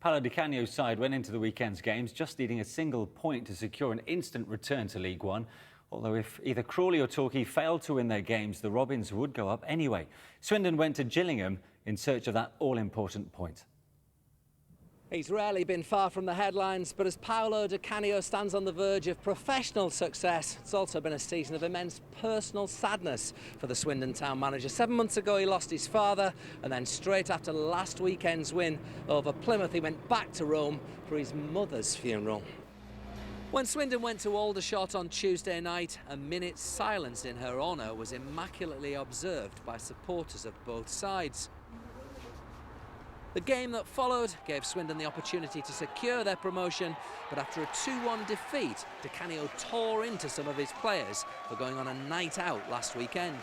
Paolo Di Canio's side went into the weekend's games just needing a single point to secure an instant return to League One. Although if either Crawley or Torquay failed to win their games, the Robins would go up anyway. Swindon went to Gillingham in search of that all-important point. He's rarely been far from the headlines, but as Paolo Di Canio stands on the verge of professional success, it's also been a season of immense personal sadness for the Swindon town manager. 7 months ago he lost his father, and then straight after last weekend's win over Plymouth he went back to Rome for his mother's funeral. When Swindon went to Aldershot on Tuesday night, a minute's silence in her honour was immaculately observed by supporters of both sides. The game that followed gave Swindon the opportunity to secure their promotion, but after a 2-1 defeat, Di Canio tore into some of his players for going on a night out last weekend.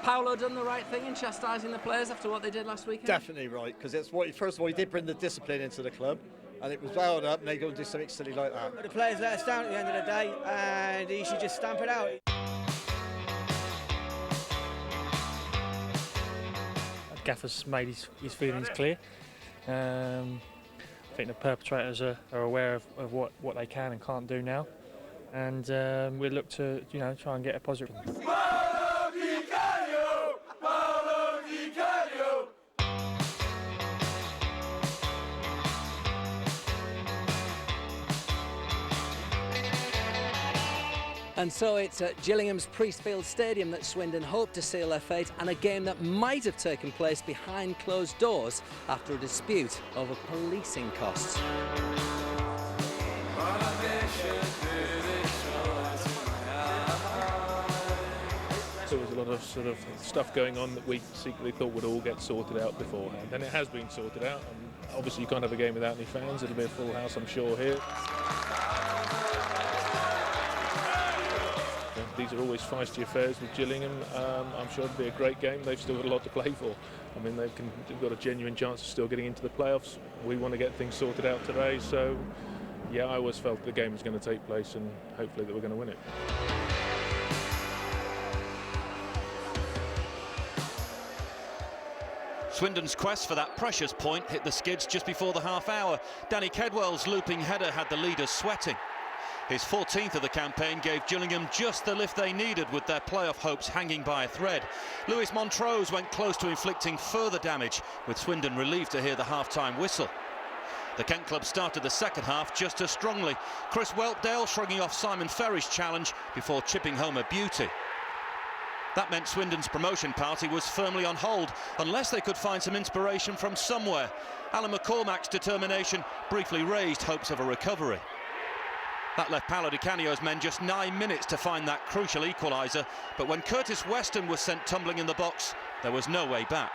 Paolo done the right thing in chastising the players after what they did last weekend? Definitely right, because it's what, first of all, he did bring the discipline into the club, and it was wound up, and they go and do something silly like that. The players let us down at the end of the day, and he should just stamp it out. Gaffer's made his feelings clear. I think the perpetrators are aware of what they can and can't do now, and we'll look to try and get a positive. And so it's at Gillingham's Priestfield Stadium that Swindon hope to seal their fate, and a game that might have taken place behind closed doors after a dispute over policing costs. There was a lot of sort of stuff going on that we secretly thought would all get sorted out beforehand, and it has been sorted out. And obviously you can't have a game without any fans. It'll be a full house, I'm sure, here. These are always feisty affairs with Gillingham. I'm sure it'll be a great game. They've still got a lot to play for. I mean, they've got a genuine chance of still getting into the playoffs. We want to get things sorted out today, so yeah, I always felt the game was going to take place and hopefully that we're going to win it. Swindon's quest for that precious point hit the skids just before the half hour. Danny Kedwell's looping header had the leaders sweating. His 14th of the campaign gave Gillingham just the lift they needed, with their playoff hopes hanging by a thread. Lewis Montrose went close to inflicting further damage, with Swindon relieved to hear the half-time whistle. The Kent club started the second half just as strongly. Chris Weltdale shrugging off Simon Ferry's challenge before chipping home a beauty. That meant Swindon's promotion party was firmly on hold, unless they could find some inspiration from somewhere. Alan McCormack's determination briefly raised hopes of a recovery. That left Paolo Di Canio's men just 9 minutes to find that crucial equaliser, but when Curtis Weston was sent tumbling in the box, there was no way back.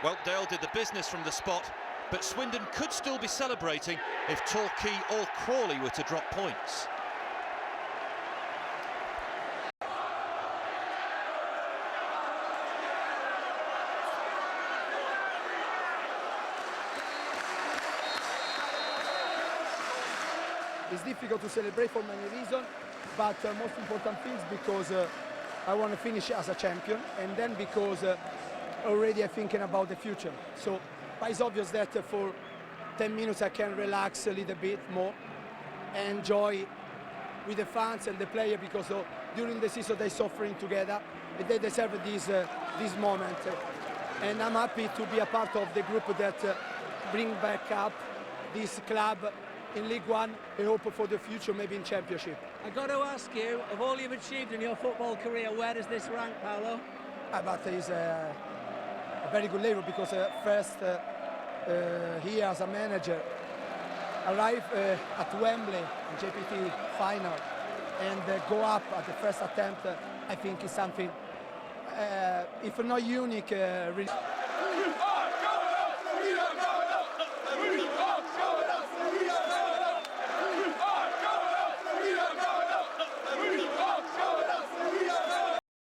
Weltdale did the business from the spot, but Swindon could still be celebrating if Torquay or Crawley were to drop points. It's difficult to celebrate for many reasons, but most important thing is because I want to finish as a champion, and then because already I'm thinking about the future. So it's obvious that for 10 minutes I can relax a little bit more and enjoy with the fans and the player, because during the season they're suffering together and they deserve this moment. And I'm happy to be a part of the group that bring back up this club in League One, and hope for the future, maybe in Championship. I got to ask you, of all you've achieved in your football career, where does this rank, Paolo? But it's a very good level, because first here as a manager, arrive at Wembley in JPT final, and go up at the first attempt, I think is something, if not unique, really.